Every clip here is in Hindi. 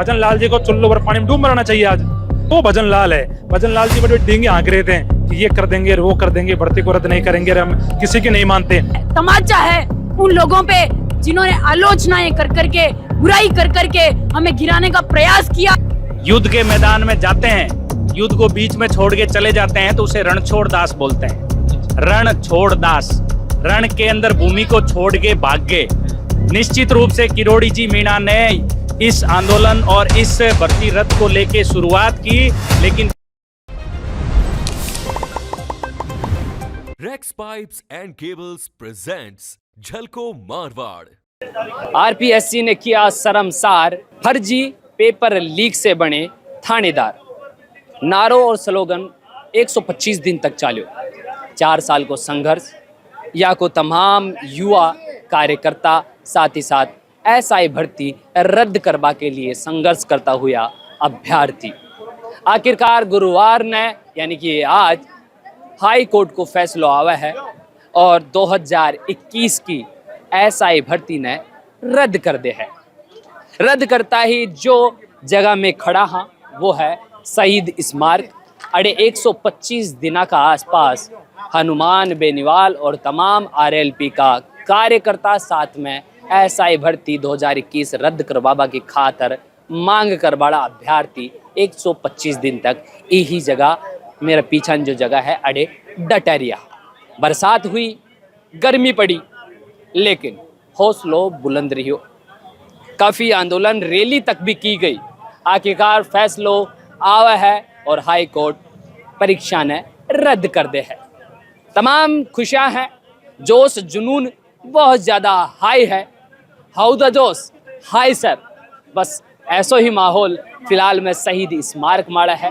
भजन लाल जी को चुल्लू पर पानी में डूब मराना चाहिए आज। तो भजन लाल है, भजन लाल जी बड़े डींगे हाँक रहे थे कि ये कर देंगे वो कर देंगे, भर्ती को रद्द नहीं करेंगे, हम किसी की नहीं मानते। तमाचा है उन लोगों पे जिन्होंने आलोचनाएं कर करके, बुराई कर करके हमें गिराने का प्रयास किया। युद्ध के मैदान में जाते हैं, युद्ध को बीच में छोड़ के चले जाते हैं तो उसे रणछोड़ दास बोलते हैं। रणछोड़ दास, रण के अंदर भूमि को छोड़ के भाग गए। निश्चित रूप से किरोड़ी जी मीणा ने इस आंदोलन और इस भर्ती रद्द को लेके शुरुआत की, लेकिन Rex Pipes and Cables presents Jhalko Marwar. RPSC ने किया शर्मसार, फर्जी पेपर लीक से बने थानेदार। नारों और स्लोगन 125 दिन तक चाल्यो। 4 साल को संघर्ष या को तमाम युवा कार्यकर्ता, साथ ही साथ एसआई भर्ती रद्द करवा के लिए संघर्ष करता हुआ अभ्यर्थी। आखिरकार गुरुवार ने यानी कि आज हाई कोर्ट को फैसला आया है और 2021 की एसआई भर्ती ने रद्द कर दे है। रद्द करता ही जो जगह में खड़ा हाँ वो है शहीद स्मारक। अड़े 125 दिना का आसपास हनुमान बेनीवाल और तमाम आरएलपी का कार्यकर्ता साथ में एसआई भर्ती 2021 रद्द करवाबा की खातर मांग कर बड़ा अभ्यर्थी 125 दिन तक यही जगह, मेरा पीछा जो जगह है अड़े डटरिया। बरसात हुई, गर्मी पड़ी, लेकिन हौसलो बुलंद रही हो। काफ़ी आंदोलन रैली तक भी की गई। आखिरकार फैसलो आवा है और हाई कोर्ट परीक्षा ने रद्द कर दे है। तमाम खुशियां हैं, जोश जुनून बहुत ज़्यादा हाई है। हाउ द जोश हाई सर, बस ऐसा ही माहौल फिलहाल में शहीद स्मारक माड़ा है।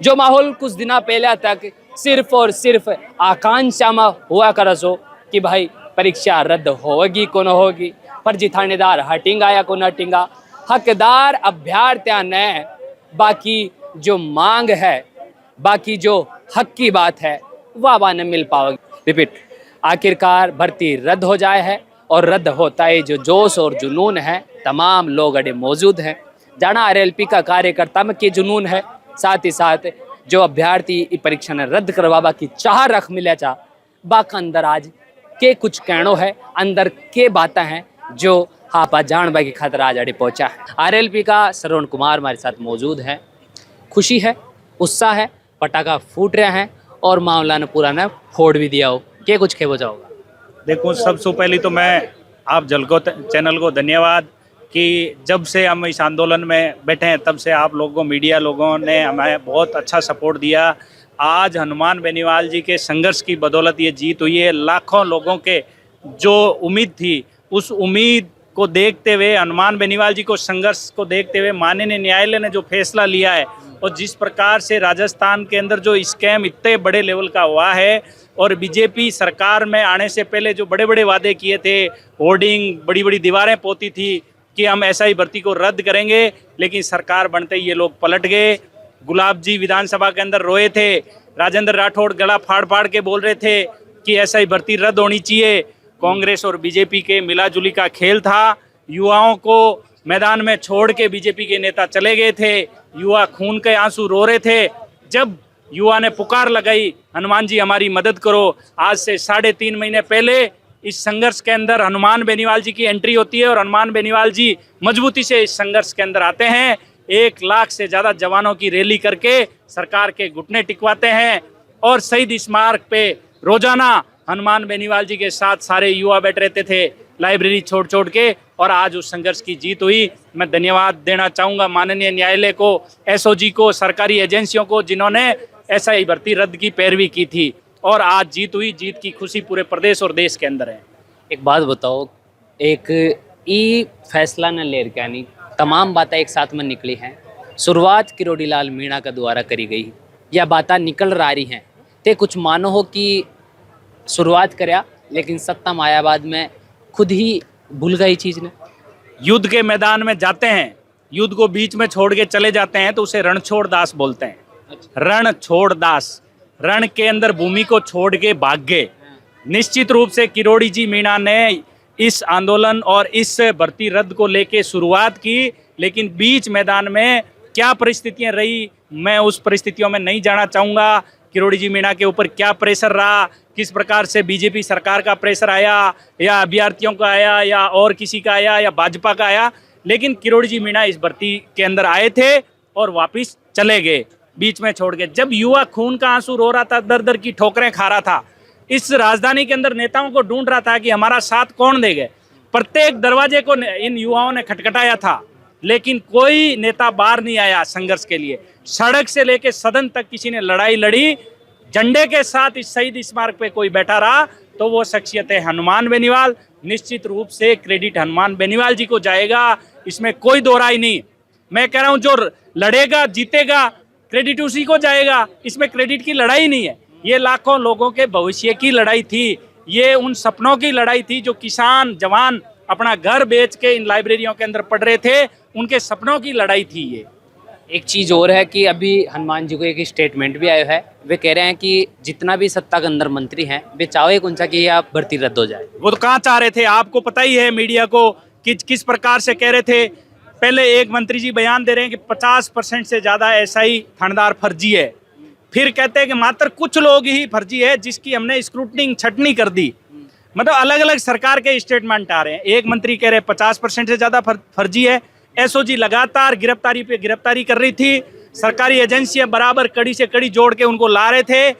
जो माहौल कुछ दिना पहले तक सिर्फ और सिर्फ आकांक्षा में हुआ कर सो कि भाई परीक्षा रद्द होगी को न होगी, फर्जी थानेदार हटेंगा या को न हटेंगा। हकदार अभ्यर्थियों ने बाकी जो मांग है, बाकी जो हक की बात है वह न मिल पाओगी। रिपीट, आखिरकार भर्ती रद्द हो जाए है और रद्द होता है जो जोश और जुनून है, तमाम लोग अड़े मौजूद हैं। जाना आरएलपी का कार्यकर्ता में के जुनून है, साथ ही साथ जो अभ्यर्थी परीक्षा ने रद्द करवाबा की चाह रख मिले चा बाका अंदर आज के कुछ कहनो है, अंदर के बातें हैं जो हापा जानबा की खातर आज अड़े पहुंचा है। आरएलपी का श्रवण कुमार हमारे साथ मौजूद है। खुशी है, उत्साह है, पटाखा फूट रहे हैं और मामला ने पूरा ने फोड़ भी दिया हो। क्या कुछ खेबो जाओगा? देखो, सबसे पहले तो मैं आप झलको चैनल को धन्यवाद कि जब से हम इस आंदोलन में बैठे हैं तब से आप लोगों, मीडिया लोगों ने हमें बहुत अच्छा सपोर्ट दिया। आज हनुमान बेनीवाल जी के संघर्ष की बदौलत ये जीत हुई है। लाखों लोगों के जो उम्मीद थी, उस उम्मीद को देखते हुए, हनुमान बेनीवाल जी को संघर्ष को देखते हुए माननीय न्यायालय ने जो फैसला लिया है और जिस प्रकार से राजस्थान के अंदर जो स्कैम इतने बड़े लेवल का हुआ है और बीजेपी सरकार में आने से पहले जो बड़े बड़े वादे किए थे, होर्डिंग, बड़ी बड़ी दीवारें पोती थी कि हम एसआई भर्ती को रद्द करेंगे, लेकिन सरकार बनते ही ये लोग पलट गए। गुलाब जी विधानसभा के अंदर रोए थे, राजेंद्र राठौड़ गला फाड़ फाड़ के बोल रहे थे कि एसआई भर्ती रद्द होनी चाहिए। कांग्रेस और बीजेपी के मिलाजुली का खेल था। युवाओं को मैदान में छोड़ के बीजेपी के नेता चले गए थे। युवा खून के आंसू रो रहे थे। जब युवा ने पुकार लगाई, हनुमान जी हमारी मदद करो, आज से 3.5 महीने पहले इस संघर्ष के अंदर हनुमान बेनीवाल जी की एंट्री होती है और हनुमान बेनीवाल जी मजबूती से इस संघर्ष के अंदर आते हैं। 1 लाख से ज़्यादा जवानों की रैली करके सरकार के घुटने टिकवाते हैं और शहीद स्मारक पे रोजाना हनुमान बेनीवाल जी के साथ सारे युवा बैठ रहते थे, लाइब्रेरी छोड़ छोड़ के, और आज उस संघर्ष की जीत हुई। मैं धन्यवाद देना चाहूँगा माननीय न्यायालय को, एसओजी को, सरकारी एजेंसियों को जिन्होंने एसआई भर्ती रद्द की पैरवी की थी और आज जीत हुई। जीत की खुशी पूरे प्रदेश और देश के अंदर है। एक बात बताओ, एक ई फैसला न ले रहा, यानी तमाम बातें एक साथ में निकली हैं। शुरुआत किरोड़ी लाल मीणा का द्वारा करी गई, यह बातें निकल रही हैं ते कुछ मानो हो कि शुरुआत करया लेकिन सत्ता मायाबाद में खुद ही भूल गई चीज़ ने। युद्ध के मैदान में जाते हैं, युद्ध को बीच में छोड़ के चले जाते हैं तो उसे रणछोड़ दास बोलते हैं। रणछोड़ दास, रण के अंदर भूमि को छोड़ के भाग गए। निश्चित रूप से किरोड़ी जी मीणा ने इस आंदोलन और इस भर्ती रद्द को लेके शुरुआत की, लेकिन बीच मैदान में क्या परिस्थितियां रही, मैं उस परिस्थितियों में नहीं जाना चाहूँगा। किरोड़ी जी मीणा के ऊपर क्या प्रेशर रहा, किस प्रकार से बीजेपी सरकार का प्रेशर आया, या अभ्यर्थियों का आया, या और किसी का आया, या भाजपा का आया, लेकिन किरोड़ी जी मीणा इस भर्ती के अंदर आए थे और वापस चले गए, बीच में छोड़ के। जब युवा खून का आंसू रो रहा था, दर दर की ठोकरें खा रहा था, इस राजधानी के अंदर नेताओं को ढूंढ रहा था कि हमारा साथ कौन देंगे। प्रत्येक दरवाजे को इन युवाओं ने खटखटाया था, लेकिन कोई नेता बाहर नहीं आया संघर्ष के लिए। सड़क से लेकर सदन तक किसी ने लड़ाई लड़ी, झंडे के साथ इस शहीद स्मारक पे कोई बैठा रहा, तो वो शख्सियत है हनुमान बेनीवाल। निश्चित रूप से क्रेडिट हनुमान बेनीवाल जी को जाएगा, इसमें कोई दो राय नहीं। मैं कह रहा हूं जो लड़ेगा जीतेगा, क्रेडिट उसी को जाएगा, इसमें क्रेडिट की लड़ाई नहीं है। ये लाखों लोगों के भविष्य की लड़ाई थी, ये उन सपनों की लड़ाई थी जो किसान जवान अपना घर बेच के इन लाइब्रेरियों के अंदर पढ़ रहे थे, उनके सपनों की लड़ाई थी ये। एक चीज़ और है कि अभी हनुमान जी को एक स्टेटमेंट भी आया है, वे कह रहे हैं कि जितना भी सत्ता के अंदर मंत्री हैं वे चाहे कौन सा कि आप भर्ती रद्द हो जाए। वो तो कहाँ चाह रहे थे, आपको पता ही है मीडिया को कि किस प्रकार से कह रहे थे। पहले एक मंत्री जी बयान दे रहे हैं कि 50% से ज़्यादा एसआई थानेदार फर्जी है, फिर कहते हैं कि मात्र कुछ लोग ही फर्जी है जिसकी हमने स्क्रूटनिंग छटनी कर दी। मतलब अलग अलग सरकार के स्टेटमेंट आ रहे हैं। एक मंत्री कह रहे 50% से ज़्यादा फर्जी है। एसओजी लगातार गिरफ्तारी पे गिरफ्तारी कर रही थी, सरकारी एजेंसियां बराबर कड़ी से कड़ी जोड़ के उनको ला रहे थे।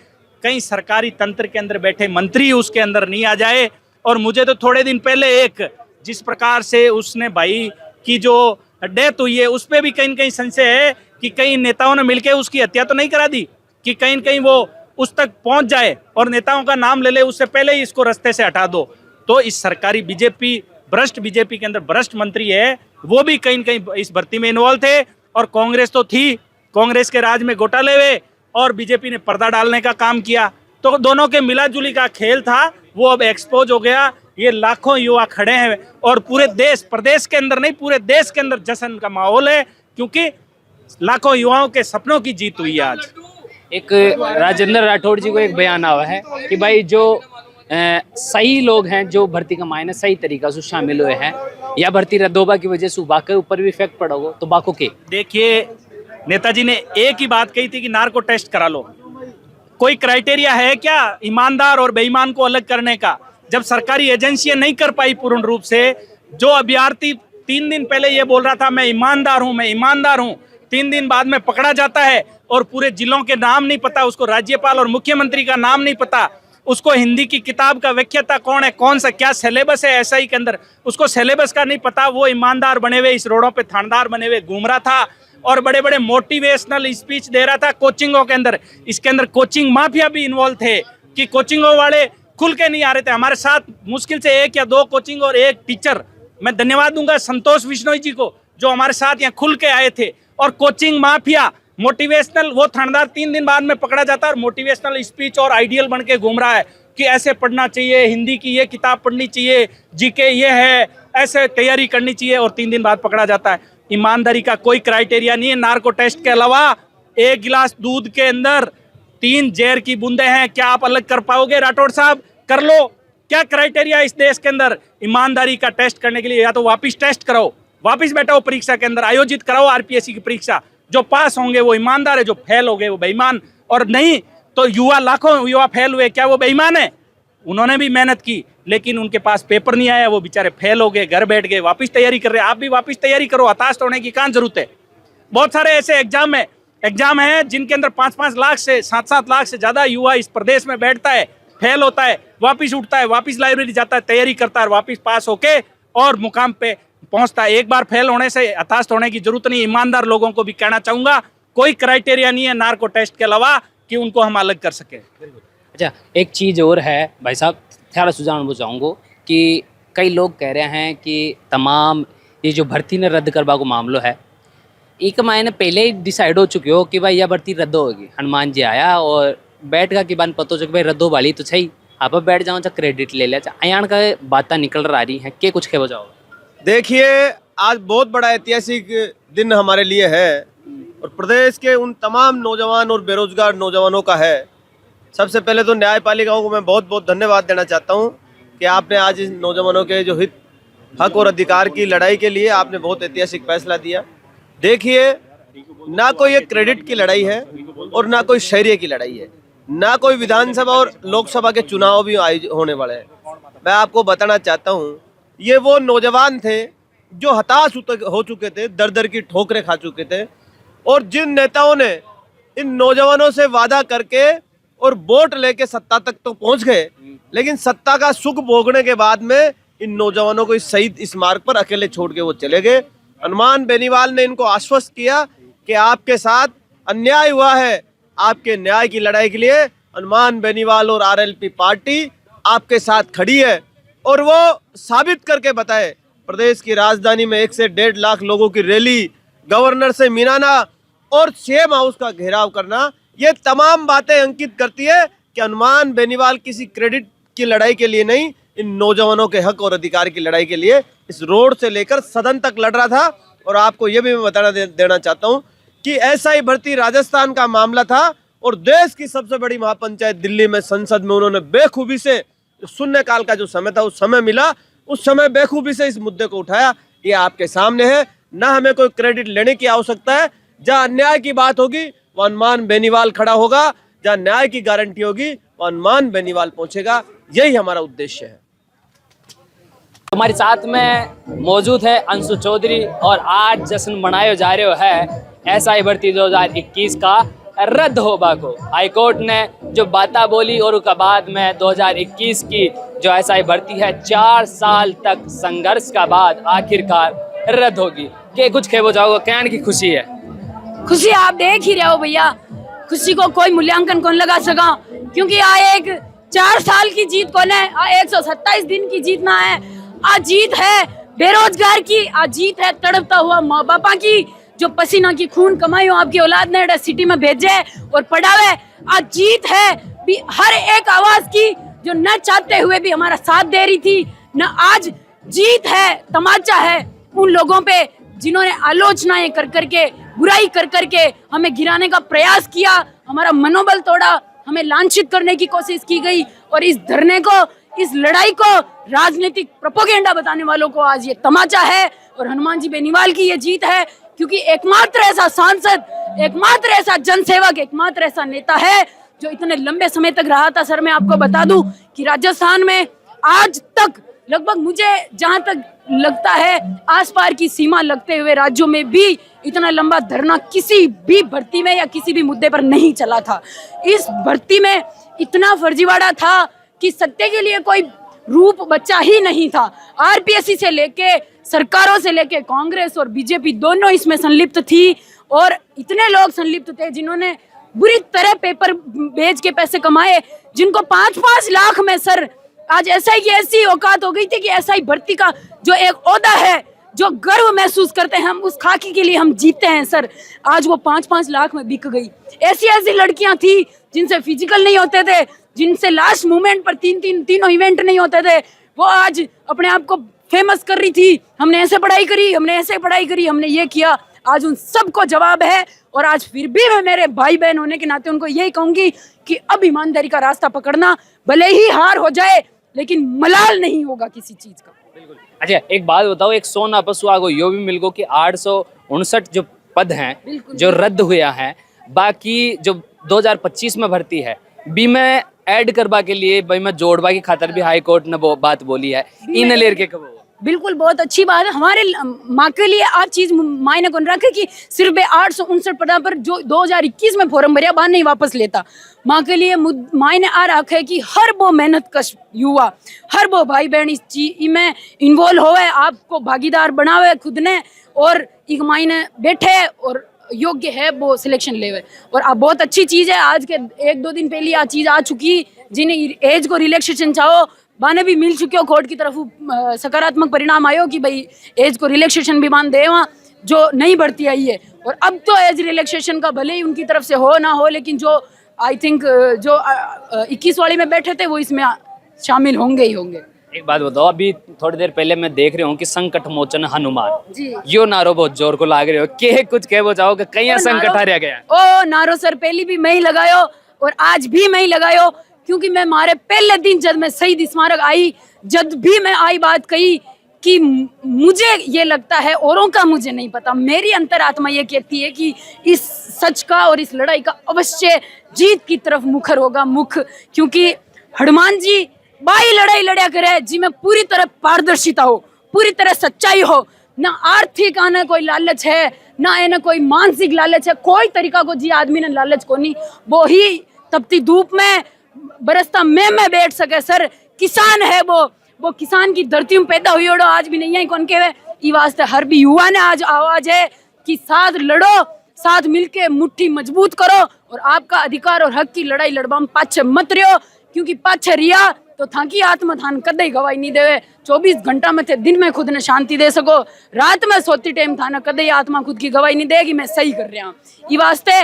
कहीं सरकारी तंत्र के अंदर बैठे मंत्री उसके अंदर नहीं आ जाए। और मुझे तो थोड़े दिन पहले एक जिस प्रकार से उसने भाई की जो डेथ हुई है उस पर भी कहीं न कहीं संशय है कि कई नेताओं ने मिलकर उसकी हत्या तो नहीं करा दी, कि कहीं न कहीं वो उस तक पहुंच जाए और नेताओं का नाम ले ले, उससे पहले ही इसको रास्ते से हटा दो। तो इस सरकारी बीजेपी भ्रष्ट बीजेपी के अंदर भ्रष्ट मंत्री है, वो भी कहीं न कहीं इस भर्ती में इन्वॉल्व थे। और कांग्रेस तो थी, कांग्रेस के राज में घोटाले हुए और बीजेपी ने पर्दा डालने का काम किया। तो दोनों के मिलाजुली का खेल था, वो अब एक्सपोज हो गया। ये लाखों युवा खड़े हैं और पूरे देश, प्रदेश के अंदर नहीं पूरे देश के अंदर जश्न का माहौल है, क्योंकि लाखों युवाओं के सपनों की जीत हुई है आज। एक राजेंद्र राठौड़ जी को एक बयान आया है कि भाई जो सही लोग हैं जो भर्ती का मायने सही तरीका से शामिल हुए हैं, या भर्ती रद्द होने की वजह से बाकी ऊपर भी इफेक्ट पड़ा हो, तो बाको के देखिए नेताजी ने एक ही बात कही थी कि नार्को टेस्ट करा लो। कोई क्राइटेरिया है क्या ईमानदार और बेईमान को अलग करने का? जब सरकारी एजेंसियां नहीं कर पाई पूर्ण रूप से, जो अभ्यर्थी 3 दिन पहले ये बोल रहा था मैं ईमानदार हूं, मैं ईमानदार हूं, 3 दिन बाद में पकड़ा जाता है और पूरे जिलों के नाम नहीं पता, उसको राज्यपाल और मुख्यमंत्री का नाम नहीं पता, उसको हिंदी की किताब का व्याख्याता कौन है, कौन सा क्या सिलेबस है एसआई के अंदर, उसको सिलेबस का नहीं पता। वो ईमानदार बने हुए इस रोडों पे थानेदार बने हुए घूम रहा था और बड़े बड़े मोटिवेशनल स्पीच दे रहा था कोचिंगों के अंदर। इसके अंदर कोचिंग माफिया भी इन्वॉल्व थे कि कोचिंगों वाले खुल के नहीं आ रहे थे। हमारे साथ मुश्किल से 1 या 2 कोचिंग और 1 टीचर, मैं धन्यवाद दूंगा संतोष विश्नोई जी को जो हमारे साथ यहाँ खुल के आए थे। और कोचिंग माफिया मोटिवेशनल, वो थानेदार 3 दिन बाद में पकड़ा जाता है और मोटिवेशनल स्पीच और आइडियल बन के घूम रहा है कि ऐसे पढ़ना चाहिए, हिंदी की ये किताब पढ़नी चाहिए, जीके ये है, ऐसे तैयारी करनी चाहिए, और 3 दिन बाद पकड़ा जाता है। ईमानदारी का कोई क्राइटेरिया नहीं है। नार्को टेस्ट के अलावा 1 गिलास दूध के अंदर 3 जहर की बूंदे हैं, क्या आप अलग कर पाओगे? राठौड़ साहब कर लो। क्या क्राइटेरिया इस देश के अंदर ईमानदारी का टेस्ट करने के लिए? या तो वापिस टेस्ट कराओ, वापिस बैठाओ परीक्षा के अंदर, आयोजित कराओ आरपीएससी की परीक्षा। जो पास होंगे वो ईमानदार है, जो फेल हो गए वो बेईमान। और नहीं तो युवा, लाखों युवा फेल हुए, क्या वो बेईमान है? उन्होंने भी मेहनत की लेकिन उनके पास पेपर नहीं आया, वो बेचारे फेल हो गए, घर बैठ गए, वापस तैयारी कर रहे हैं। आप भी वापस तैयारी करो, हताश होने की कहाँ जरूरत है? बहुत सारे ऐसे एग्जाम है जिनके अंदर 5-5 लाख से 7-7 लाख से ज्यादा युवा इस प्रदेश में बैठता है, फेल होता है, वापिस उठता है, वापिस लाइब्रेरी जाता है, तैयारी करता है, वापिस पास होके और मुकाम पे पहुंचता है। एक बार फेल होने से हताश होने की जरूरत नहीं। ईमानदार लोगों को भी कहना चाहूंगा, कोई क्राइटेरिया नहीं है नार्को टेस्ट के अलावा कि उनको हम अलग कर सके। अच्छा, एक चीज़ और है भाई साहब, थोड़ा सुझाव चाहूँगा कि कई लोग कह रहे हैं कि तमाम ये जो भर्ती ने रद्द करवा को मामलो है, एक महीने पहले ही डिसाइड हो चुके हो कि भाई यह भर्ती रद्द होगी। हनुमान जी आया और बैठ का कि बात पता हो चुका भाई रद्द हो वाली तो सही, आप बैठ जाओ, चाहे क्रेडिट ले लिया, चाहे अयान का बातें निकल रही हैं, के कुछ कह जाओ? देखिए, आज बहुत बड़ा ऐतिहासिक दिन हमारे लिए है और प्रदेश के उन तमाम नौजवान और बेरोजगार नौजवानों का है। सबसे पहले तो न्यायपालिकाओं को मैं बहुत बहुत धन्यवाद देना चाहता हूं कि आपने आज इस नौजवानों के जो हित हक और अधिकार की लड़ाई के लिए आपने बहुत ऐतिहासिक फैसला दिया। देखिए, ना कोई एक क्रेडिट की लड़ाई है और ना कोई शहरिया की लड़ाई है, ना कोई विधानसभा और लोकसभा के चुनाव भी होने वाले हैं। मैं आपको बताना चाहता हूँ, ये वो नौजवान थे जो हताश हो चुके थे, दर दर की ठोकरें खा चुके थे, और जिन नेताओं ने इन नौजवानों से वादा करके और वोट लेके सत्ता तक तो पहुंच गए, लेकिन सत्ता का सुख भोगने के बाद में इन नौजवानों को इस शहीद इस मार्ग पर अकेले छोड़ के वो चले गए। हनुमान बेनीवाल ने इनको आश्वस्त किया कि आपके साथ अन्याय हुआ है, आपके न्याय की लड़ाई के लिए हनुमान बेनीवाल और आरएलपी पार्टी आपके साथ खड़ी है। और वो साबित करके बताए, प्रदेश की राजधानी में 1 से 1.5 लाख लोगों की रैली, गवर्नर से मिलाना और सीएम हाउस का घेराव करना, ये तमाम बातें अंकित करती है कि हनुमान बेनीवाल किसी क्रेडिट की लड़ाई के लिए नहीं, इन नौजवानों के हक और अधिकार की लड़ाई के लिए इस रोड से लेकर सदन तक लड़ रहा था। और आपको ये भी मैं बताना देना चाहता हूँ कि एसआई भर्ती राजस्थान का मामला था और देश की सबसे बड़ी महापंचायत दिल्ली में संसद में उन्होंने बेखूबी से शून्यकाल का जो समय था, उस समय मिला, उस समय बेखूबी से इस मुद्दे को उठाया। ये आपके सामने है, ना हमें कोई क्रेडिट लेने की आवश्यकता है। जहाँ अन्याय की बात होगी वहाँ हनुमान बेनीवाल खड़ा होगा, जहाँ न्याय की गारंटी होगी वहाँ हनुमान बेनीवाल पहुंचेगा। यही हमारा उद्देश्य है। हमारे साथ में मौजूद है अंशु चौधरी और आज जश्न मनाया जा रहा है एसआई भर्ती 2021 का रद्द होबा को। हाईकोर्ट ने जो बात बोली और उसके बाद में 2021 की जो एसआई भर्ती है 4 साल तक संघर्ष का बाद आखिरकार रद्द होगी। के कुछ कहो जाओगे, कहने की खुशी है? खुशी आप देख ही रहे हो भैया, खुशी को कोई मूल्यांकन कौन लगा सका, क्योंकि आ एक 4 साल की जीत कौन है, 127 दिन की जीत ना है। आज जीत है बेरोजगार की, आज जीत है तड़पता हुआ माँ बापा की, जो पसीना की खून कमाई हो आपकी औलाद ने सिटी में भेजे और पढ़ावे। आज जीत है भी हर एक आवाज की जो न चाहते हुए भी हमारा साथ दे रही थी न। आज जीत है, तमाचा है उन लोगों पे जिन्होंने आलोचनाएं कर करके, बुराई कर करके हमें गिराने का प्रयास किया, हमारा मनोबल तोड़ा, हमें लांछित करने की कोशिश की गई। और इस धरने को, इस लड़ाई को राजनीतिक प्रोपेगेंडा बताने वालों को आज ये तमाचा है। और हनुमान जी बेनीवाल की ये जीत है, क्योंकि एकमात्र ऐसा सांसद, एकमात्र ऐसा जनसेवक, एकमात्र ऐसा नेता है जो इतने लंबे समय तक रहा था। सर मैं आपको बता दूं कि राजस्थान में आज तक लगभग मुझे जहां तक लगता है आस पार की सीमा लगते हुए राज्यों में भी इतना लंबा धरना किसी भी भर्ती में या किसी भी मुद्दे पर नहीं चला था। इस भर्ती में इतना फर्जीवाड़ा था कि सत्य के लिए कोई रूप बच्चा ही नहीं था। आरपीएससी से लेके, सरकारों से लेके कांग्रेस और बीजेपी दोनों इसमें संलिप्त थी। और इतने लोग संलिप्त थे जिन्होंने बुरी तरह पेपर बेच के पैसे कमाए, जिनको 5-5 लाख में सर आज एसआई की ऐसी औकात हो गई थी कि एसआई भर्ती का जो एक ओहदा है, जो गर्व महसूस करते हैं हम, उस खाकी के लिए हम जीते हैं सर, आज वो 5-5 लाख में बिक गई। ऐसी ऐसी लड़कियां थी जिनसे फिजिकल नहीं होते थे, जिनसे लास्ट मोमेंट पर तीनों इवेंट नहीं होते थे, वो आज अपने आप को फेमस कर रही थी, हमने ऐसे पढ़ाई करी, हमने ऐसे पढ़ाई करी, हमने ये किया। आज उन सबको जवाब है। और आज फिर भी मैं मेरे भाई बहन होने के नाते उनको यही कहूंगी कि अब ईमानदारी का रास्ता पकड़ना, भले ही हार हो जाए लेकिन मलाल नहीं होगा किसी चीज का। अच्छा एक बात बताओ, एक सोना पशु आगो यो भी मिल गो कि 859 जो पद हैं जो रद्द हुआ है, बाकी जो 2025 में भर्ती है बी में ऐड करवा के लिए भाई मैं जोड़वा की खातर भी हाई कोर्ट ने बात बोली है, इन लेर के कब? बिल्कुल बहुत अच्छी बात है। हमारे माँ के लिए आप चीज मायने कौन रखे कि सिर्फ 859 पदों पर जो 2021 में फॉर्म भरिया बाद नहीं वापस लेता। माँ के लिए मायने आ रखा है कि हर वो मेहनत कश युवा, हर वो भाई बहन इस चीज में इन्वॉल्व होवे, आपको भागीदार बनावे खुद ने, और एक मायने बैठे और योग्य है वो सिलेक्शन लेवे। और अब बहुत अच्छी चीज है, आज के 1-2 दिन पहले आ चीज आ चुकी, जिन्हें एज को रिलैक्सेशन चाहो बाने भी मिल चुके हो, कोर्ट की तरफ सकारात्मक परिणाम आयो कि भाई एज को रिलैक्सेशन भी मान दे वहाँ जो नई भर्ती आई है। और अब तो एज रिलैक्सेशन का भले ही उनकी तरफ से हो ना हो, लेकिन जो आई थिंक जो 21 वाले में बैठे थे वो इसमें शामिल होंगे ही होंगे। एक बात बताओ, अभी थोड़ी देर पहले मैं देख रहा हूँ कि संकट मोचन हनुमान जी, यो नारो बहुत जोर को लाग रहे हो, के कुछ कहो जाओ कि कहीं संकट हारिया गया? ओ नारो सर पहली भी मैं ही लगायो और आज भी मैं ही लगायो, क्योंकि मैं मारे पहले दिन जब मैं शहीद स्मारक आई, जब भी मैं आई बात कही कि मुझे ये लगता है, औरों का मुझे नहीं पता, मेरी अंतरात्मा ये कहती है कि इस सच का और इस लड़ाई का अवश्य जीत की तरफ मुखर होगा मुख, क्योंकि हनुमान जी बाई लड़ाई लड़या करे जिसमें पूरी तरह पारदर्शिता हो, पूरी तरह सच्चाई हो, ना आर्थिक आने कोई लालच है, ना इन्हें कोई मानसिक लालच है, कोई तरीका को जी आदमी ने लालच को नहीं, वो ही तपती धूप में बरसता में बैठ सके। सर किसान है वो किसान की धरती में पैदा हुई और आज भी नहीं है कौन के ई वास्ते हर भी युवा ने आज आवाज है कि साथ लड़ो, साथ मिलके मुट्ठी मजबूत करो और आपका अधिकार और हक की लड़ाई लड़वा में पाछे मत रहो, क्योंकि पाछे रिया तो थाकी आत्मा थान कदे गवाही नहीं देवे। 24 घंटा में थे दिन में खुद ने शांति दे सको, रात में सोती टाइम थाना कदे आत्मा खुद की गवाही नहीं देगी मैं सही कर रहा हूँ। ये वास्ते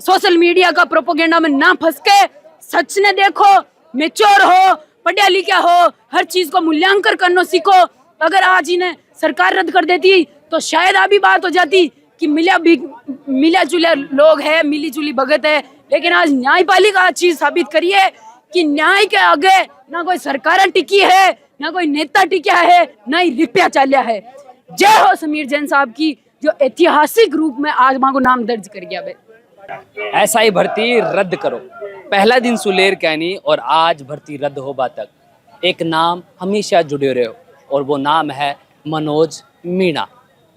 सोशल मीडिया का प्रोपोगेंडा में ना फंस के सच ने देखो, मेच्योर हो, पढ़ा लिखा हो, हर चीज को मूल्यांकन करना सीखो। अगर आज इन्हें सरकार रद्द कर देती तो शायद अभी बात हो जाती कि मिला जुला लोग है, मिली जुली भगत है, लेकिन आज न्यायपालिका चीज साबित करिए कि न्याय के आगे ना कोई सरकार टिकी है, ना कोई नेता टिका है, ना ही रिप्या चाल्या है। जय हो समीर जैन साहब की, जो ऐतिहासिक रूप में आज मां को नाम दर्ज कर गया। ऐसा ही भर्ती रद्द करो, पहला दिन सुलेर कहनी और आज भर्ती रद्द होबा तक एक नाम हमेशा जुड़े रहो और वो नाम है मनोज मीणा।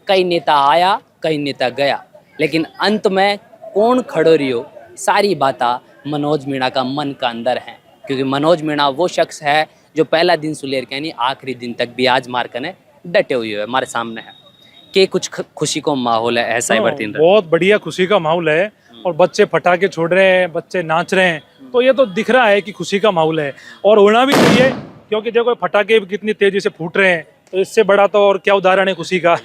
कई नेता आया, कई नेता गया, लेकिन अंत में कौन खड़ो रहियो, सारी बातें मनोज मीणा का मन का अंदर है, क्योंकि मनोज मीणा वो शख्स है जो पहला दिन सुलेर कहनी आखिरी दिन तक भी आज मारकने डटे हुए है, हमारे सामने है कि कुछ खुशी को माहौल है। ऐसा ही भर्ती बहुत बढ़िया खुशी का माहौल है और बच्चे पटाखे छोड़ रहे हैं, बच्चे नाच रहे हैं, तो ये तो दिख रहा है कि खुशी का माहौल है और होना भी चाहिए, क्योंकि देखो पटाखे भी कितनी तेजी से फूट रहे हैं, तो इससे बड़ा तो और क्या उदाहरण है खुशी का।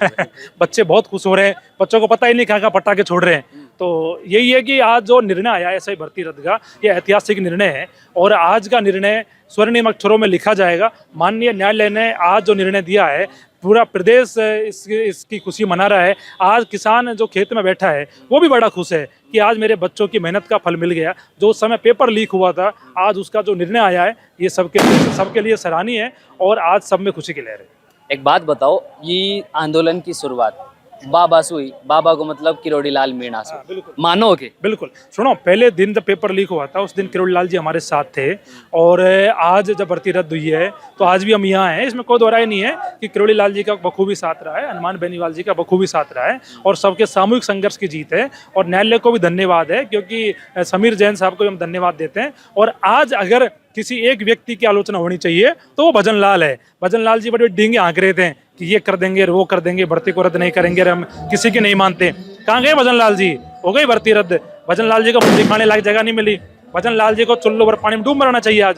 बच्चे बहुत खुश हो रहे हैं, बच्चों को पता ही नहीं कहाँ पटाखे छोड़ रहे हैं। तो यही है कि आज जो निर्णय आया ऐसा ही भर्ती रद्द का, ये ऐतिहासिक निर्णय है और आज का निर्णय स्वर्णिम अक्षरों में लिखा जाएगा। माननीय न्यायालय ने आज जो निर्णय दिया है, पूरा प्रदेश इसकी खुशी मना रहा है। आज किसान जो खेत में बैठा है वो भी बड़ा खुश है कि आज मेरे बच्चों की मेहनत का फल मिल गया। जो उस समय पेपर लीक हुआ था, आज उसका जो निर्णय आया है, ये सबके लिए सराहनीय है और आज सब में खुशी की लहर है। एक बात बताओ, ये आंदोलन की शुरुआत बाबा से हुई, बाबा को मतलब किरोड़ी लाल मीणा से, मानो के बिल्कुल। सुनो, पहले दिन जब पेपर लीक हुआ था उस दिन किरोड़ी लाल जी हमारे साथ थे और आज जब भर्ती रद्द हुई है तो आज भी हम यहाँ हैं, इसमें कोई दोहराई नहीं है कि किरोड़ी लाल जी का बखूबी साथ रहा है, हनुमान बेनीवाल जी का बखूबी साथ रहा है और सबके सामूहिक संघर्ष की जीत है। और न्यायालय को भी धन्यवाद है, क्योंकि समीर जैन साहब को भी हम धन्यवाद देते हैं। और आज अगर किसी एक व्यक्ति की आलोचना होनी चाहिए तो वो भजन लाल है। भजन लाल जी बड़े डींगे हाँक रहे थे कि ये कर देंगे, वो कर देंगे, भर्ती को रद्द नहीं करेंगे, हम किसी की नहीं मानते। कहाँ गए भजन लाल जी? हो गई भर्ती रद्द। भजन लाल जी को मुंह दिखाने लायक जगह नहीं मिली। भजन लाल जी को चुल्लू भर पानी में डूब मरना चाहिए। आज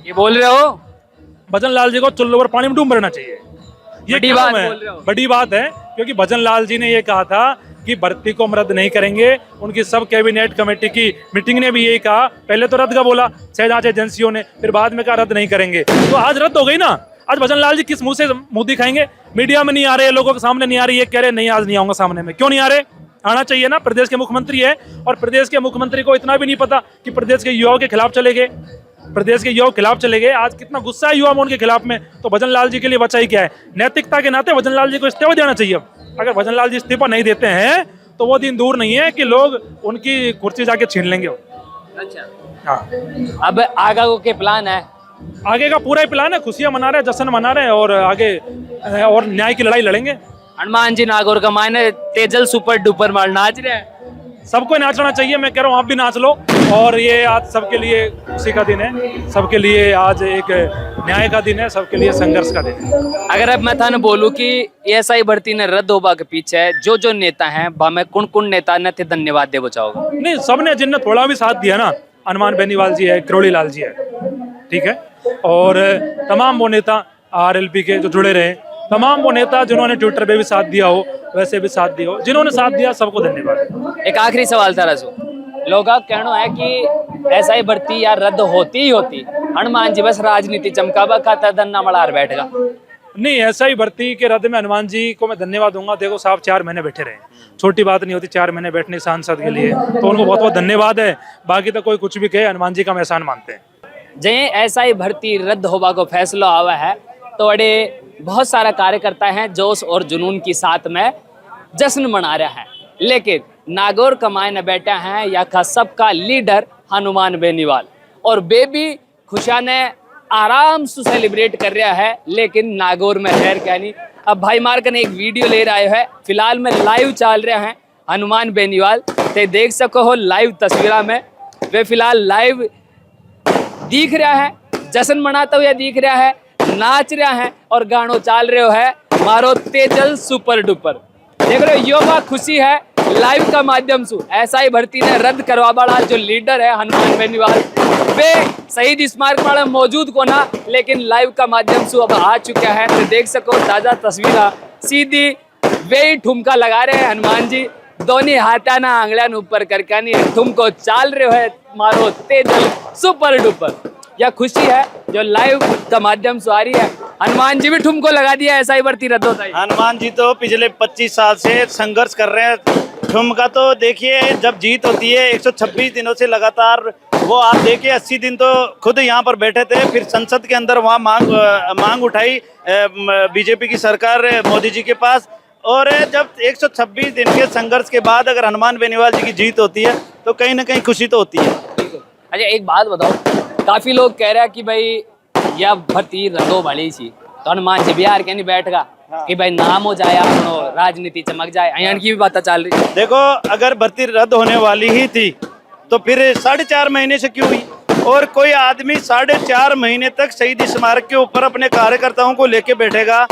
ये बोल रहे हो? भजन लाल जी को चुल्लू भर पानी में डूब मरना चाहिए। ये बड़ी बात बोल रहे हो। बड़ी बात है, क्योंकि भजन लाल जी ने ये कहा था कि भर्ती को हम रद्द नहीं करेंगे। उनकी सब कैबिनेट कमेटी की मीटिंग ने भी यही कहा। पहले तो रद्द का बोला 6 जांच एजेंसियों ने, फिर बाद में कहा रद्द नहीं करेंगे। तो आज रद्द हो गई ना। आज भजन लाल जी किस मुंह से मुंह दिखाएंगे? मीडिया में नहीं आ रहे, लोगों के सामने नहीं आ रही, ये कह रहे नहीं आज नहीं आऊंगा सामने में। क्यों नहीं आ रहे? आना चाहिए ना। प्रदेश के मुख्यमंत्री है और प्रदेश के मुख्यमंत्री को इतना भी नहीं पता कि प्रदेश के युवाओं के खिलाफ चले गए। प्रदेश के युवाओं के खिलाफ चले गए। आज कितना गुस्सा है युवा में उनके खिलाफ में। तो भजन लाल जी के लिए बचा ही क्या है? नैतिकता के नाते भजन लाल जी को इस्तीफा देना चाहिए। अगर भजन लाल जी इस्तीफा नहीं देते हैं तो वो दिन दूर नहीं है कि लोग उनकी कुर्सी जाके छीन लेंगे। अच्छा, हाँ। अब आगे को के प्लान है? आगे का पूरा ही प्लान है, खुशियां मना रहे हैं, जश्न मना रहे हैं और आगे और न्याय की लड़ाई लड़ेंगे। हनुमान जी नागौर का मायने तेजल सुपर डुपर मार नाच रहे हैं। सबको नाचना चाहिए, मैं कह रहा हूँ आप भी नाच लो। और ये आज सबके लिए खुशी का दिन है, सबके लिए आज एक न्याय का दिन है, सबके लिए संघर्ष का दिन है। अगर अब मैं थाने बोलूं कि एएसआई भर्ती ने रद्द होबा के पीछे जो नेता हैं, मैं कौन नेता ने थे धन्यवाद देना चाहोगा? नहीं, सबने जिनने थोड़ा भी साथ दिया ना, हनुमान बेनीवाल जी है, किरोड़ी लाल जी है, ठीक है, और तमाम वो नेता आरएलपी के जो जुड़े रहे, तमाम वो नेता जिन्होंने ट्विटर पे भी साथ दिया हो, वैसे भी साथ दिया हो, जिन्होंने साथ दिया सबको धन्यवाद। एक आखिरी सवाल था रसू, लोग कहना है कि ऐसा ही भर्ती यार रद्द होती ही होती, हनुमान जी बस राजनीति चमकावा खाता धन्ना मड़ार बैठेगा। नहीं, ऐसा ही भर्ती के रद्द में हनुमान जी को मैं धन्यवाद दूंगा। देखो साहब 4 महीने बैठे रहे, छोटी बात नहीं होती 4 महीने बैठने सांसद के लिए, तो उनको बहुत बहुत धन्यवाद है। बाकी तो कोई कुछ भी कहे, हनुमान जी का हम एहसान मानते हैं। जय ऐसा ही भर्ती रद्द होबा को फैसला आवा है, तो अड़े बहुत सारा कार्यकर्ता हैं जोश और जुनून के साथ में जश्न मना रहा है। लेकिन नागौर कमाए न बैठा है या का सबका लीडर हनुमान बेनीवाल और बेबी खुशा ने आराम से सेलिब्रेट कर रहा है। लेकिन नागौर में खैर क्या नहीं। अब भाई मार्क ने एक वीडियो ले रहा है, फिलहाल में लाइव चल रहा है हनुमान बेनीवाल, ते देख सको हो लाइव तस्वीर में वे फिलहाल लाइव दिख रहा है, जश्न मनाता हुआ दिख रहा है, नाच रहा है और गानों चाल रहे हो है मारो तेजल सुपर डुपर। देख रहे हो यो बात खुशी है लाइव का माध्यम से। ऐसा ही भर्ती ने रद्द करवा बड़ा जो लीडर है हनुमान बेनीवाल वे शहीद स्मारक में मौजूद को ना, लेकिन लाइव का माध्यम से अब आ चुका है। तो देख सको ताजा तस्वीर सीधी वे ही ठुमका लगा रहे हैं हनुमान जी, दोनों हाथा ना आंगलियां ऊपर करके नहीं ठुमको चाल रहे है मारो तेजल सुपर डुपर। यह खुशी है जो लाइव का माध्यम से आ रही है। हनुमान जी भी ठुमको लगा दिया, ऐसा ही भर्ती रद्द होता है। हनुमान जी तो पिछले 25 साल से संघर्ष कर रहे हैं। ठुमका तो देखिए जब जीत होती है 126 दिनों से लगातार, वो आप देखिए 80 दिन तो खुद यहाँ पर बैठे थे, फिर संसद के अंदर वहाँ मांग उठाई बीजेपी की सरकार मोदी जी के पास, और जब 126 दिन के संघर्ष के बाद अगर हनुमान बेनीवाल जी की जीत होती है तो कहीं ना कहीं खुशी तो होती है। अच्छा एक बात बताओ, काफी लोग कह रहे हैं कि भाई यह भर्ती रद्दो वाली थी तो हनुमान जी बिहार के नहीं बैठगा कि भाई नाम हो जाए राजनीति चमक जाए, यहाँ की भी बात चल रही है। देखो अगर भर्ती रद्द होने वाली ही थी तो फिर 4.5 महीने से क्यों हुई, और कोई आदमी 4.5 महीने तक शहीद स्मारक के ऊपर अपने कार्यकर्ताओं को लेके बैठेगा?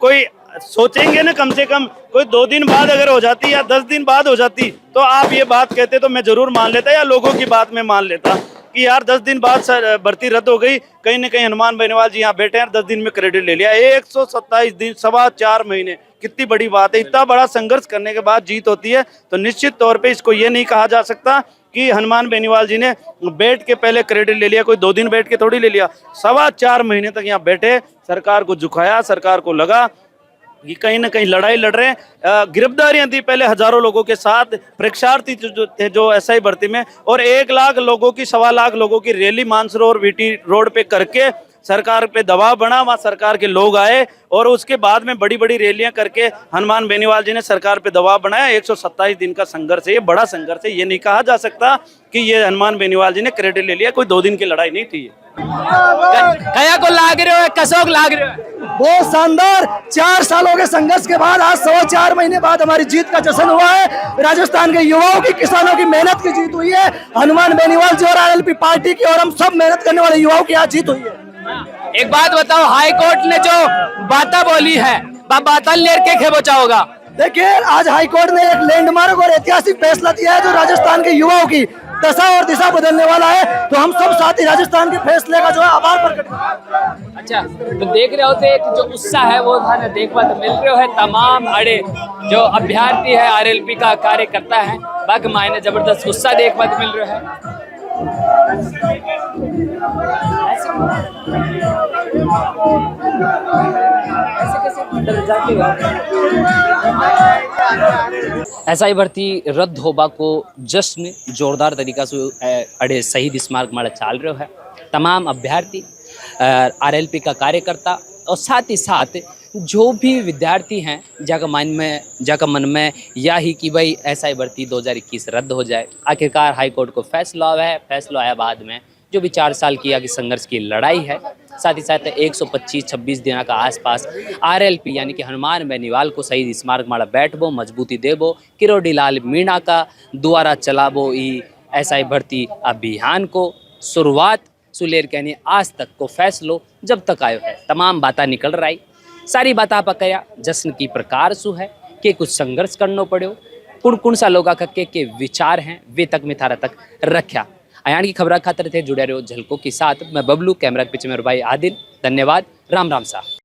कोई सोचेंगे ना, कम से कम कोई 2 दिन बाद अगर हो जाती या 10 दिन बाद हो जाती तो आप ये बात कहते तो मैं जरूर मान लेता, या लोगों की बात में मान लेता कि यार 10 दिन बाद भर्ती रद्द हो गई, कहीं ना कहीं हनुमान बेनीवाल जी यहाँ बैठे हैं 10 दिन में क्रेडिट ले लिया। 127 दिन 4.25 महीने कितनी बड़ी बात है। इतना बड़ा संघर्ष करने के बाद जीत होती है तो निश्चित तौर पे इसको ये नहीं कहा जा सकता कि हनुमान बेनीवाल जी ने बैठ के पहले क्रेडिट ले लिया, कोई 2 दिन बैठ के थोड़ी ले लिया। 4.25 महीने तक यहाँ बैठे, सरकार को झुकाया, सरकार को लगा कि कहीं ना कहीं लड़ाई लड़ रहे हैं। गिरफ्तारियां दी पहले हजारों लोगों के साथ, परीक्षार्थी जो थे जो एसआई भर्ती में, और 1 लाख लोगों की 1.25 लाख लोगों की रैली मानसरोवर वीटी रोड पे करके सरकार पे दबाव बना, वहाँ सरकार के लोग आए और उसके बाद में बड़ी बड़ी रैलियां करके हनुमान बेनीवाल जी ने सरकार पे दबाव बनाया। 127 दिन का संघर्ष है, ये बड़ा संघर्ष है। ये नहीं कहा जा सकता कि ये हनुमान बेनीवाल जी ने क्रेडिट ले लिया, कोई 2 दिन की लड़ाई नहीं थी। कया को लाग रहे हो, कसोक लाग रहे हो? बहुत शानदार 4 सालों के संघर्ष के बाद आज 4.25 महीने बाद हमारी जीत का जश्न हुआ है। राजस्थान के युवाओं की, किसानों की मेहनत की जीत हुई है। हनुमान बेनीवाल जी और आरएलपी पार्टी की और हम सब मेहनत करने वाले युवाओं की आज जीत हुई है। एक बात बताओ, हाई कोर्ट ने जो बातें बोली है बातल लेर के खे बचाओगा? देखिए आज हाई कोर्ट ने एक लैंडमार्क और ऐतिहासिक फैसला दिया है जो राजस्थान के युवाओं की दशा और दिशा बदलने वाला है। तो हम सब साथी राजस्थान के फैसले का जो है आभार प्रकट करते। अच्छा तो देख रहे होते एक जो उत्साह है वो था देखने तो मिल रहे है। तमाम अड़े जो अभ्यर्थी है आरएलपी का कार्यकर्ता है बाकी मायने जबरदस्त उत्साह देखने तो मिल रहा है। ऐसा ही भर्ती रद्द होबा को जश्न जोरदार तरीका से अड़े शहीद स्मारक माड़ा चाल रहे है। तमाम अभ्यर्थी आरएलपी का कार्यकर्ता और साथ ही साथ जो भी विद्यार्थी हैं जाका मन में यह ही कि भाई ऐसा ही भर्ती 2021 रद्द हो जाए। आखिरकार हाई कोर्ट को फैसला हुआ है, फैसला आया बाद में जो भी 4 साल की आगे संघर्ष की लड़ाई है। साथ ही साथ 125-26 दिन का आसपास आरएलपी यानी कि हनुमान बेनीवाल को शहीद स्मारक माड़ा बैठबो, मजबूती देबो, किरोड़ी लाल मीणा का द्वारा चलाबो ई ऐसा ही भर्ती अभियान को शुरुआत सुलेर कहने आज तक को फैसलो जब तक आयो है तमाम बातें निकल रही। सारी बात पकया जश्न की प्रकार सु है कि कुछ संघर्ष करना पड़ो, कौन सा लोग के विचार हैं वे तक में थारा तक रखा। अयान की खबर खातर थे जुड़े रहो झलकों के साथ। मैं बबलू, कैमरा के पीछे मेरे भाई आदिल। धन्यवाद। राम राम साहब।